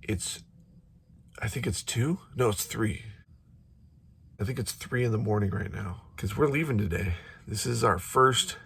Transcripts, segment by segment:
I think it's 2. No, it's 3. I think it's 3 in the morning right now because we're leaving today. This is our first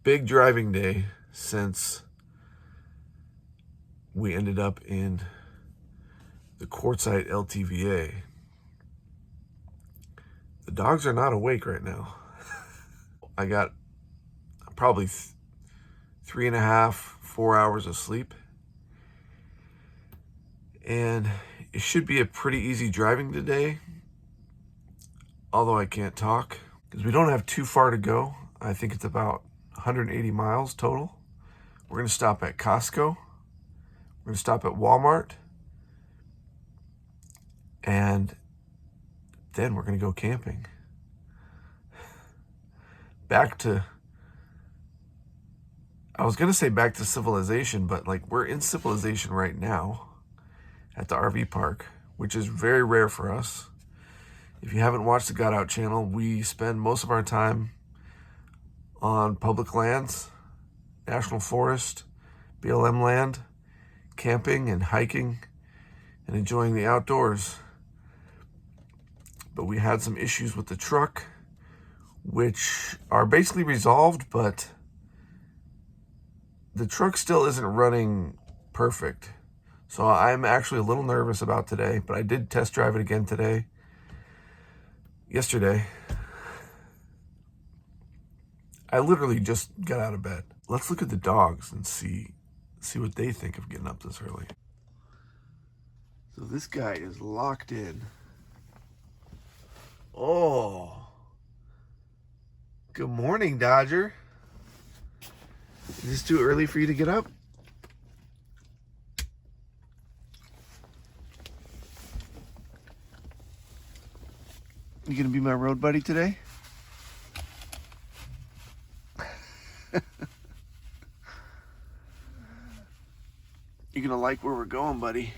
big driving day since we ended up in the Quartzsite LTVA. The dogs are not awake right now. I got probably 3.5, 4 hours of sleep. And it should be a pretty easy driving today, although I can't talk because we don't have too far to go. I think it's about 180 miles total. We're going to stop at Costco. We're going to stop at Walmart. And then we're going to go camping. I was going to say back to civilization, but like we're in civilization right now at the RV park, which is very rare for us. If you haven't watched the Got Out channel, we spend most of our time on public lands, national forest, BLM land, camping and hiking and enjoying the outdoors. But we had some issues with the truck, which are basically resolved, but the truck still isn't running perfect. So I'm actually a little nervous about today, but I did test drive it again yesterday. I literally just got out of bed. Let's look at the dogs and see what they think of getting up this early. So this guy is locked in. Oh. Good morning, Dodger. Is this too early for you to get up? You gonna be my road buddy today? You're gonna like where we're going, buddy.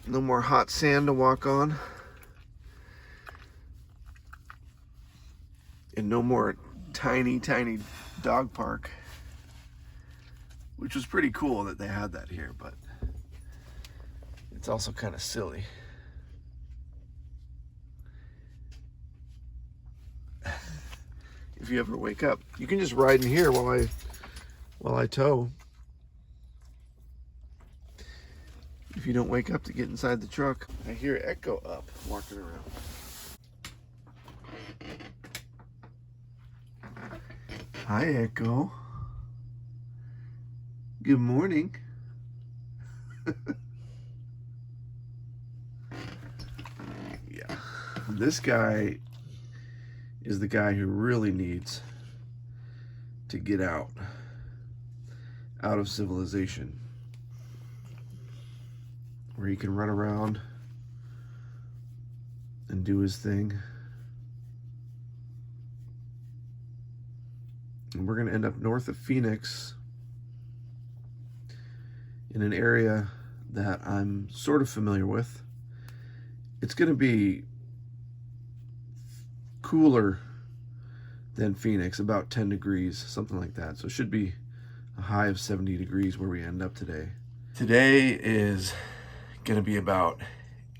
No more hot sand to walk on. And no more tiny, tiny dog park. Which was pretty cool that they had that here, but it's also kind of silly. If you ever wake up, you can just ride in here while I tow. If you don't wake up to get inside the truck. I hear Echo up, walking around. Hi, Echo. Good morning. Yeah, this guy is the guy who really needs to get out of civilization, where he can run around and do his thing. And we're gonna end up north of Phoenix in an area that I'm sort of familiar with. It's gonna be cooler than Phoenix, about 10 degrees, something like that. So it should be a high of 70 degrees where we end up today. Today is gonna be about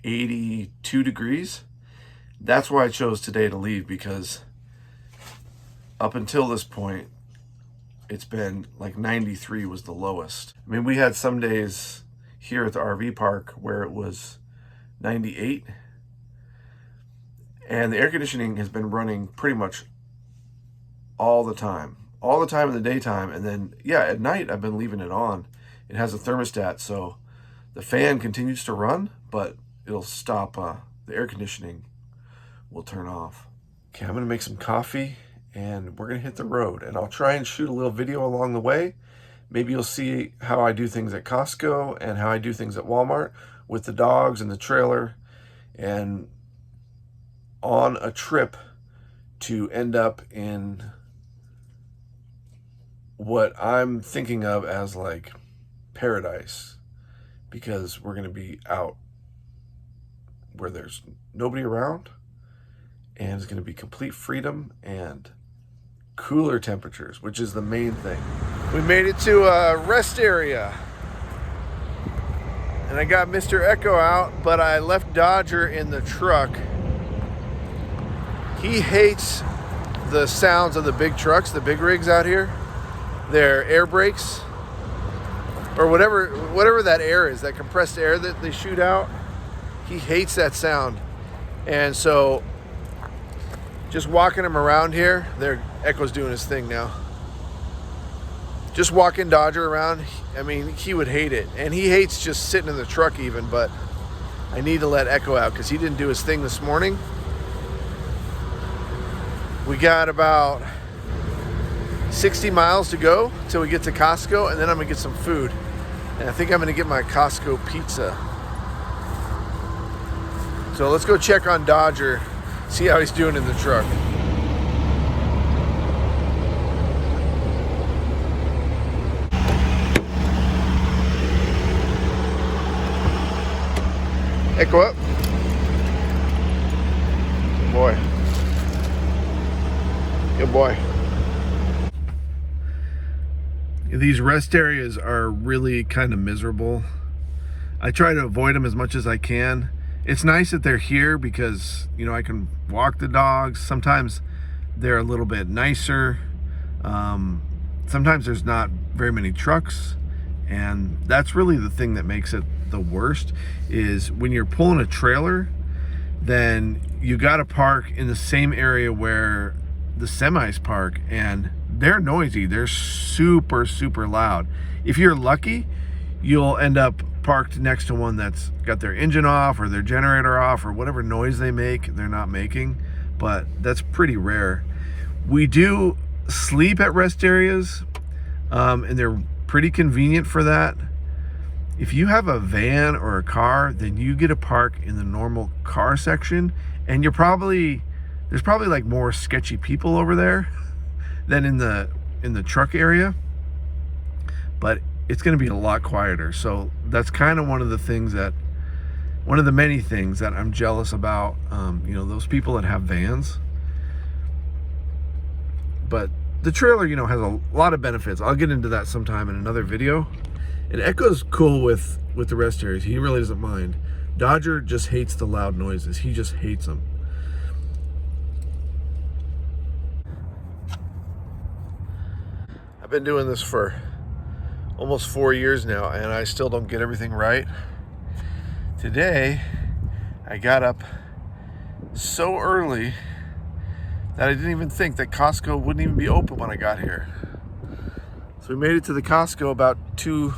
82 degrees. That's why I chose today to leave, because up until this point, it's been like 93 was the lowest. I mean, we had some days here at the RV park where it was 98. And the air conditioning has been running pretty much all the time in the daytime. And then, yeah, at night, I've been leaving it on. It has a thermostat, so the fan continues to run, but it'll stop. The air conditioning will turn off. Okay, I'm gonna make some coffee and we're gonna hit the road. And I'll try and shoot a little video along the way. Maybe you'll see how I do things at Costco and how I do things at Walmart with the dogs and the trailer, and on a trip to end up in what I'm thinking of as like paradise, because we're going to be out where there's nobody around and it's going to be complete freedom and cooler temperatures, which is the main thing. We made it to a rest area. and I got Mr. Echo out, but I left Dodger in the truck. He hates the sounds of the big trucks, the big rigs out here. Their air brakes, or whatever that air is, that compressed air that they shoot out. He hates that sound. And so just walking him around here, their Echo's doing his thing now. Just walking Dodger around, I mean, he would hate it. And he hates just sitting in the truck even, but I need to let Echo out because he didn't do his thing this morning. We got about 60 miles to go till we get to Costco, and then I'm gonna get some food. And I think I'm gonna get my Costco pizza. So let's go check on Dodger, see how he's doing in the truck. Echo up. Good boy. Good boy. These rest areas are really kind of miserable. I try to avoid them as much as I can. It's nice that they're here because, you know, I can walk the dogs. Sometimes they're a little bit nicer. Sometimes there's not very many trucks. And that's really the thing that makes it the worst, is when you're pulling a trailer, then you got to park in the same area where the semis park, and they're noisy. They're super, super loud. If you're lucky, you'll end up parked next to one that's got their engine off or their generator off or whatever noise they make, they're not making, but that's pretty rare. We do sleep at rest areas, and they're pretty convenient for that. If you have a van or a car, then you get to park in the normal car section, and there's probably like more sketchy people over there than in the truck area, but it's going to be a lot quieter. So that's kind of one of the many things that I'm jealous about, you know, those people that have vans. But the trailer, you know, has a lot of benefits. I'll get into that sometime in another video. And Echo's cool with the rest areas. He really doesn't mind. Dodger just hates the loud noises. He just hates them. I've been doing this for almost 4 years now, and I still don't get everything right. Today, I got up so early that I didn't even think that Costco wouldn't even be open when I got here. So we made it to the Costco about a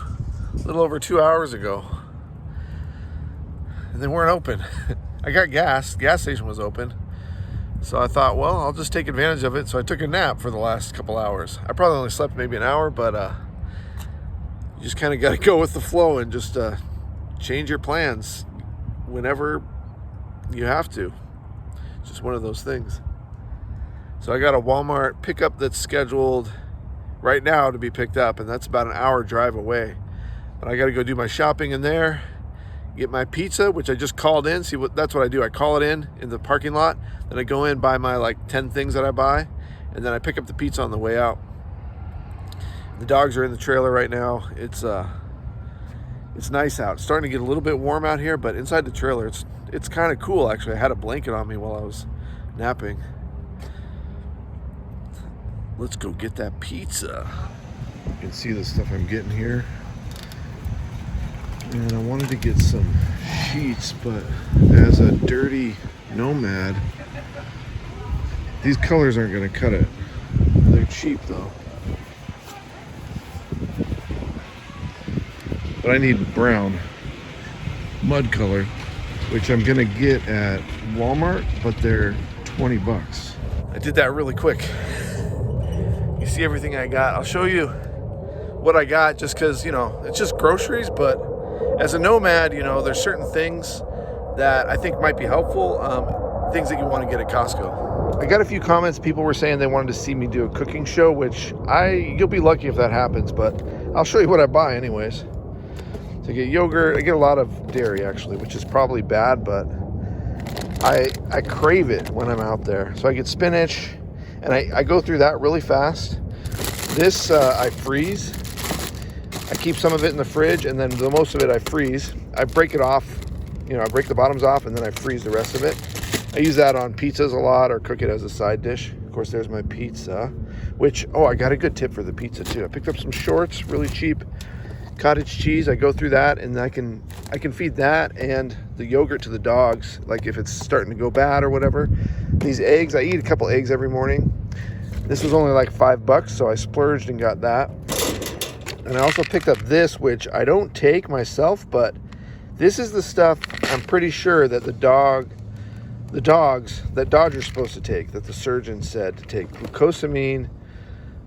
little over 2 hours ago, and they weren't open. I got gas. The gas station was open. So I thought, well, I'll just take advantage of it. So I took a nap for the last couple hours. I probably only slept maybe an hour, but you just kind of got to go with the flow and just change your plans whenever you have to. It's just one of those things. So I got a Walmart pickup that's scheduled right now to be picked up, and that's about an hour drive away. But I got to go do my shopping in there, get my pizza, which I just called in. That's what I do. I call it in the parking lot. Then I go in, buy my like 10 things that I buy, and then I pick up the pizza on the way out. The dogs are in the trailer right now. It's nice out. It's starting to get a little bit warm out here, but inside the trailer, it's kind of cool actually. I had a blanket on me while I was napping. Let's go get that pizza. You can see the stuff I'm getting here. And I wanted to get some sheets, but as a dirty Nomad, these colors aren't going to cut it. They're cheap though. But I need brown mud color, which I'm going to get at Walmart, but they're 20 bucks. I did that really quick. You see everything I got. I'll show you what I got just because, you know, it's just groceries, but as a Nomad, you know, there's certain things that I think might be helpful, things that you want to get at Costco. I got a few comments. People were saying they wanted to see me do a cooking show, which you'll be lucky if that happens, but I'll show you what I buy anyways. So I get yogurt. I get a lot of dairy actually, which is probably bad, but I crave it when I'm out there. So I get spinach, and I go through that really fast. This I freeze. I keep some of it in the fridge, and then the most of it I freeze. I break it off, I break the bottoms off, and then I freeze the rest of it. I use that on pizzas a lot, or cook it as a side dish. Of course, there's my pizza, which, I got a good tip for the pizza too. I picked up some shorts, really cheap cottage cheese. I go through that, and I can feed that and the yogurt to the dogs, like if it's starting to go bad or whatever. These eggs, I eat a couple eggs every morning. This was only like $5, so I splurged and got that. And I also picked up this, which I don't take myself, but this is the stuff I'm pretty sure that the dogs that Dodger's supposed to take, that the surgeon said to take. Glucosamine.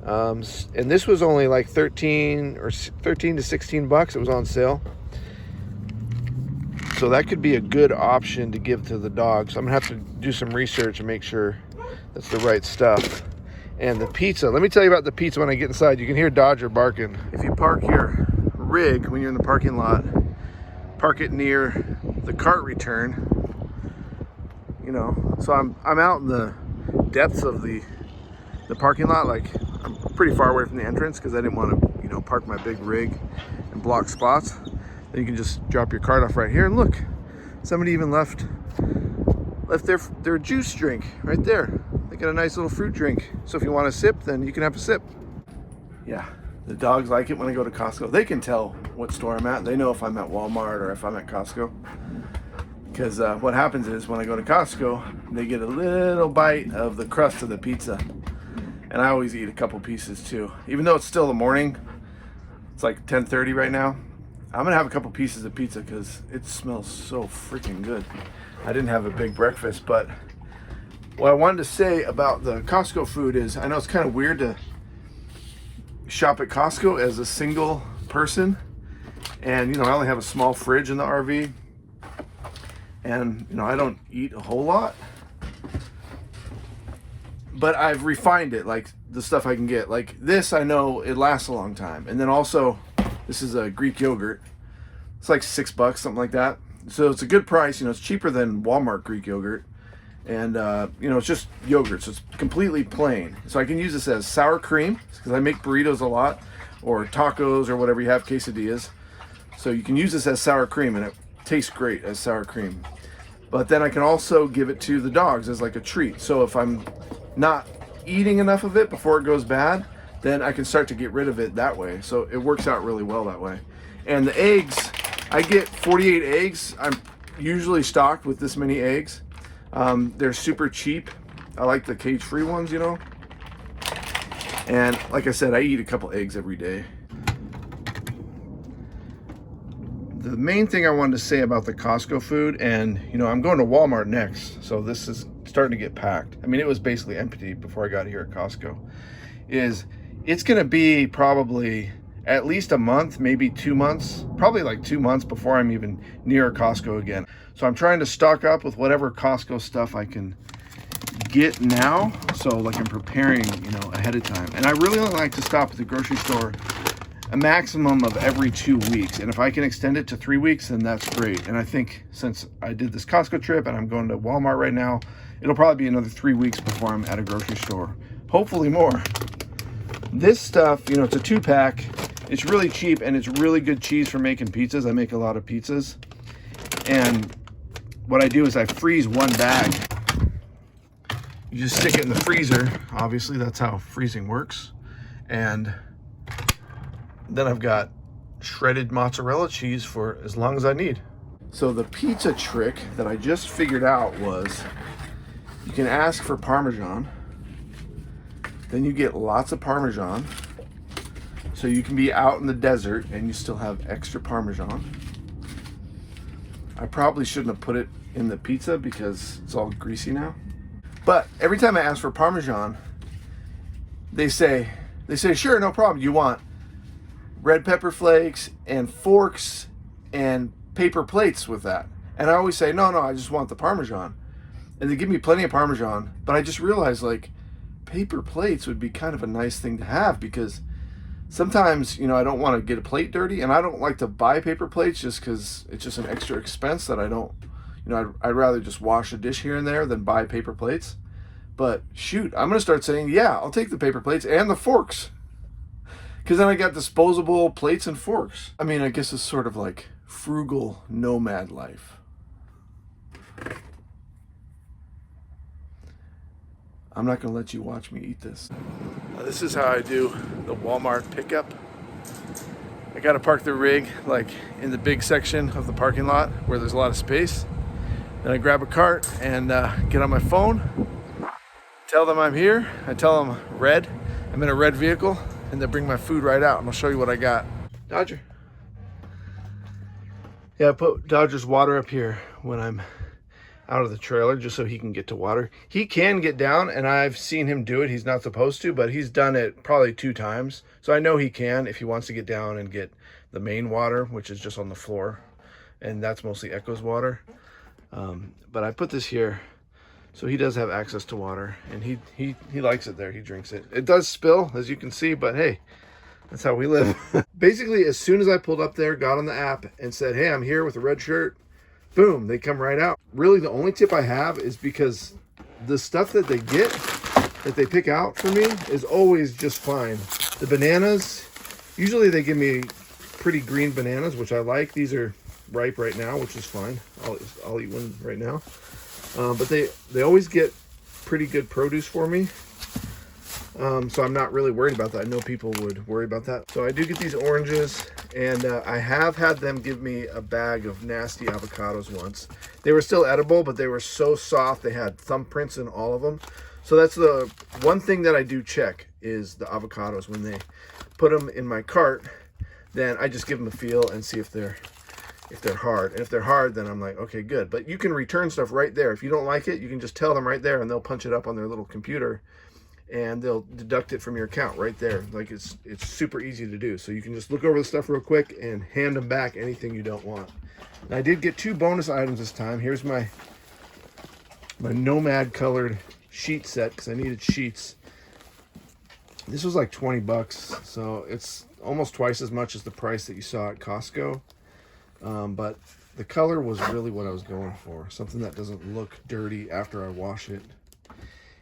And this was only like 13 to $16. It was on sale. So that could be a good option to give to the dogs. I'm gonna have to do some research and make sure that's the right stuff. And the pizza, let me tell you about the pizza when I get inside. You can hear Dodger barking. If you park your rig when you're in the parking lot, park it near the cart return, so I'm out in the depths of the parking lot. Like, I'm pretty far away from the entrance because I didn't want to park my big rig and block spots. Then you can just drop your cart off right here, and look, somebody even left their juice drink right there. They got a nice little fruit drink. So if you want a sip, then you can have a sip. Yeah, the dogs like it when I go to Costco. They can tell what store I'm at. They know if I'm at Walmart or if I'm at Costco. Because what happens is when I go to Costco, they get a little bite of the crust of the pizza. And I always eat a couple pieces too. Even though it's still the morning, it's like 10:30 right now. I'm gonna have a couple pieces of pizza because it smells so freaking good. I didn't have a big breakfast, but what I wanted to say about the Costco food is, I know it's kind of weird to shop at Costco as a single person. And I only have a small fridge in the RV. And I don't eat a whole lot. But I've refined it, like the stuff I can get. Like this, I know it lasts a long time. And then also, this is a Greek yogurt. It's like $6, something like that. So it's a good price. It's cheaper than Walmart Greek yogurt. And, it's just yogurt, so it's completely plain. So I can use this as sour cream, because I make burritos a lot, or tacos, or whatever you have, quesadillas. So you can use this as sour cream, and it tastes great as sour cream. But then I can also give it to the dogs as like a treat. So if I'm not eating enough of it before it goes bad, then I can start to get rid of it that way. So it works out really well that way. And the eggs, I get 48 eggs. I'm usually stocked with this many eggs. They're super cheap. I like the cage-free ones, And like I said, I eat a couple eggs every day. The main thing I wanted to say about the Costco food, and I'm going to Walmart next, so this is starting to get packed. I mean, it was basically empty before I got here at Costco. It's going to be probably at least a month, maybe 2 months, probably like 2 months before I'm even near Costco again. So I'm trying to stock up with whatever Costco stuff I can get now. So like I'm preparing, ahead of time. And I really only like to stop at the grocery store a maximum of every 2 weeks. And if I can extend it to 3 weeks, then that's great. And I think since I did this Costco trip and I'm going to Walmart right now, it'll probably be another 3 weeks before I'm at a grocery store. Hopefully more. This stuff, it's a 2-pack. It's really cheap, and it's really good cheese for making pizzas. I make a lot of pizzas. And what I do is I freeze one bag. You just stick it in the freezer. Obviously, that's how freezing works. And then I've got shredded mozzarella cheese for as long as I need. So the pizza trick that I just figured out was you can ask for Parmesan. Then you get lots of Parmesan. So you can be out in the desert and you still have extra Parmesan. I probably shouldn't have put it in the pizza because it's all greasy now. But every time I ask for Parmesan, they say, sure, no problem. You want red pepper flakes and forks and paper plates with that? And I always say, no, I just want the Parmesan. And they give me plenty of Parmesan, but I just realized like paper plates would be kind of a nice thing to have, because sometimes, I don't want to get a plate dirty, and I don't like to buy paper plates just because it's just an extra expense that I don't, I'd rather just wash a dish here and there than buy paper plates. But shoot, I'm going to start saying, yeah, I'll take the paper plates and the forks, Because then I got disposable plates and forks. I mean, I guess it's sort of like frugal nomad life. I'm not gonna let you watch me eat this. This is how I do the Walmart pickup. I gotta park the rig like in the big section of the parking lot where there's a lot of space. Then I grab a cart and get on my phone, tell them I'm here. I tell them red, I'm in a red vehicle, and they bring my food right out and I'll show you what I got. Dodger. Yeah, I put Dodger's water up here when I'm out of the trailer just so he can get to water. He can get down, and I've seen him do it. He's not supposed to, but he's done it probably 2 times. So I know he can if he wants to get down and get the main water, which is just on the floor. And that's mostly Echo's water. But I put this here so he does have access to water, and he likes it there. He drinks it. It does spill, as you can see, but hey, that's how we live. Basically, as soon as I pulled up there, got on the app and said, hey, I'm here with a red shirt, boom, they come right out. Really, the only tip I have is because the stuff that they get, that they pick out for me, is always just fine. The bananas, usually they give me pretty green bananas, which I like. These are ripe right now, which is fine. I'll eat one right now. But they always get pretty good produce for me. So I'm not really worried about that. I know people would worry about that. So I do get these oranges, and I have had them give me a bag of nasty avocados once. They were still edible, but they were so soft. They had thumbprints in all of them. So that's the one thing that I do check is the avocados. When they put them in my cart, then I just give them a feel and see if they're hard. And if they're hard, then I'm like, okay, good. But you can return stuff right there. If you don't like it, you can just tell them right there, and they'll punch it up on their little computer, and they'll deduct it from your account right there. Like it's super easy to do. So you can just look over the stuff real quick and hand them back anything you don't want. And I did get 2 bonus items this time. Here's my Nomad colored sheet set, because I needed sheets. This was like 20 bucks, so it's almost twice as much as the price that you saw at Costco. But the color was really what I was going for. Something that doesn't look dirty after I wash it.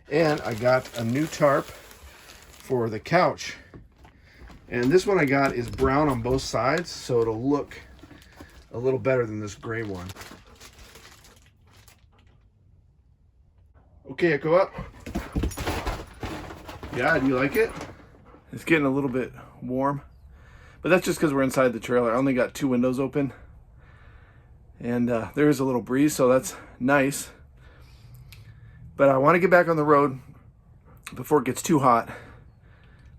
And I got a new tarp for the couch. And this one I got is brown on both sides, so it'll look a little better than this gray one. Okay, Echo up. Yeah, do you like it? It's getting a little bit warm, but that's just because we're inside the trailer. I only got 2 windows open, and there is a little breeze, so that's nice. But I want to get back on the road before it gets too hot.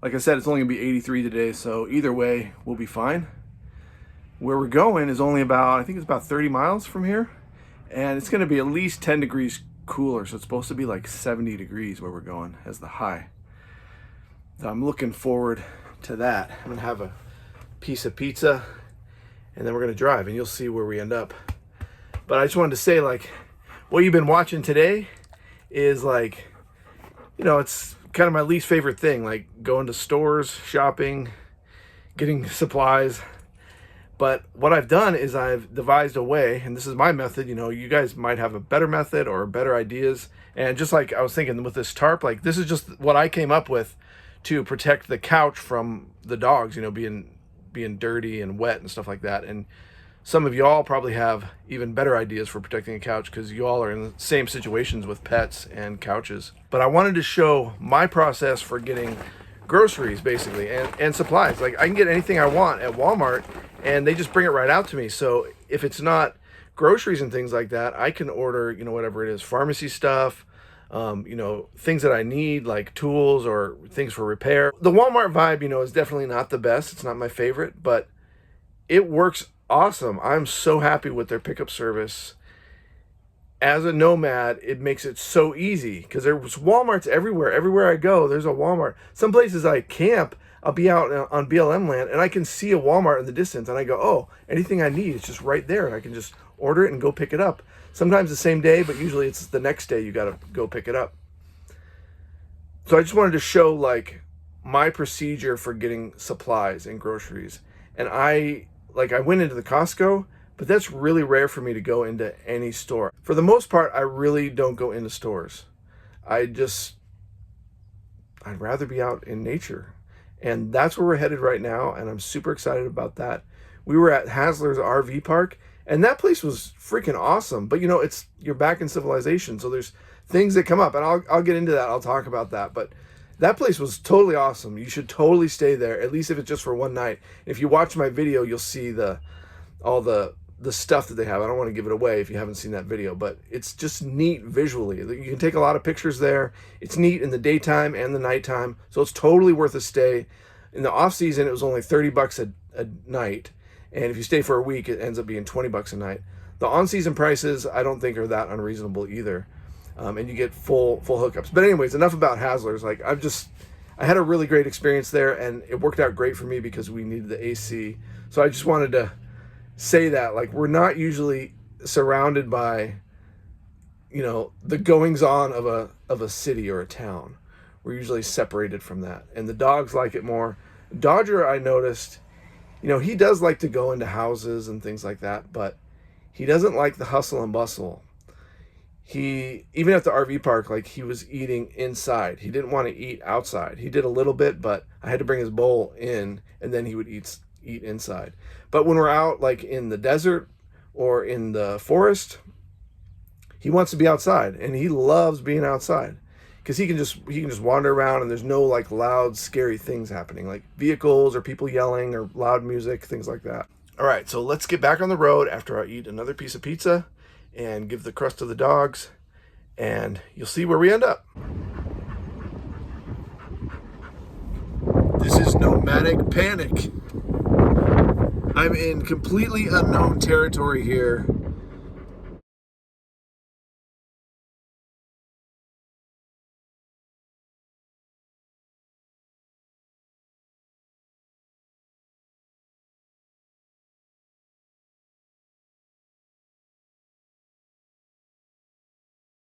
Like I said, it's only gonna be 83 today, so either way, we'll be fine. Where we're going is only about, I think it's about 30 miles from here, and it's gonna be at least 10 degrees cooler, so it's supposed to be like 70 degrees where we're going as the high. So I'm looking forward to that. I'm gonna have a piece of pizza, and then we're gonna drive, and you'll see where we end up. But I just wanted to say, like, what you've been watching today is like, you know, it's kind of my least favorite thing, like going to stores, shopping, getting supplies. But what I've done is I've devised a way, and this is my method. You know, you guys might have a better method or better ideas. And just like I was thinking with this tarp, like this is just what I came up with to protect the couch from the dogs, you know, being dirty and wet and stuff like that. And some of y'all probably have even better ideas for protecting a couch because you all are in the same situations with pets and couches. But I wanted to show my process for getting groceries, basically, and supplies. Like, I can get anything I want at Walmart, and they just bring it right out to me. So if it's not groceries and things like that, I can order, you know, whatever it is, pharmacy stuff, you know, things that I need, like tools or things for repair. The Walmart vibe, you know, is definitely not the best. It's not my favorite, but it works awesome. I'm so happy with their pickup service. As a nomad, it makes it so easy because there's Walmarts everywhere. Everywhere I go, there's a Walmart. Some places I camp, I'll be out on BLM land and I can see a Walmart in the distance and I go, oh, anything I need is just right there, and I can just order it and go pick it up. Sometimes the same day, but usually it's the next day you got to go pick it up. So I just wanted to show like my procedure for getting supplies and groceries. And I went into the Costco, but that's really rare for me to go into any store. For the most part, I really don't go into stores. I'd rather be out in nature. And that's where we're headed right now, and I'm super excited about that. We were at Hasler's RV park, and that place was freaking awesome. But you're back in civilization, so there's things that come up, and I'll get into that. I'll talk about that. But that place was totally awesome. You should totally stay there, at least if it's just for one night. If you watch my video, you'll see all the stuff that they have. I don't want to give it away if you haven't seen that video, but it's just neat visually. You can take a lot of pictures there. It's neat in the daytime and the nighttime, so it's totally worth a stay. In the off season, it was only $30 a night, and if you stay for a week, it ends up being $20 a night. The on-season prices, I don't think, are that unreasonable either, and you get full hookups. But anyways, enough about Hasler's. Like, I had a really great experience there, and it worked out great for me because we needed the AC. So I just wanted to say that, like, we're not usually surrounded by, the goings on of a city or a town. We're usually separated from that, and the dogs like it more. Dodger, I noticed, he does like to go into houses and things like that, but he doesn't like the hustle and bustle. Even at the RV park, like, he was eating inside. He didn't want to eat outside. He did a little bit, but I had to bring his bowl in, and then he would eat inside. But when we're out, like, in the desert or in the forest, he wants to be outside, and he loves being outside because he can just wander around, and there's no, like, loud, scary things happening, like vehicles or people yelling or loud music, things like that. All right, so let's get back on the road after I eat another piece of pizza and give the crust to the dogs, and you'll see where we end up. This is nomadic panic. I'm in completely unknown territory here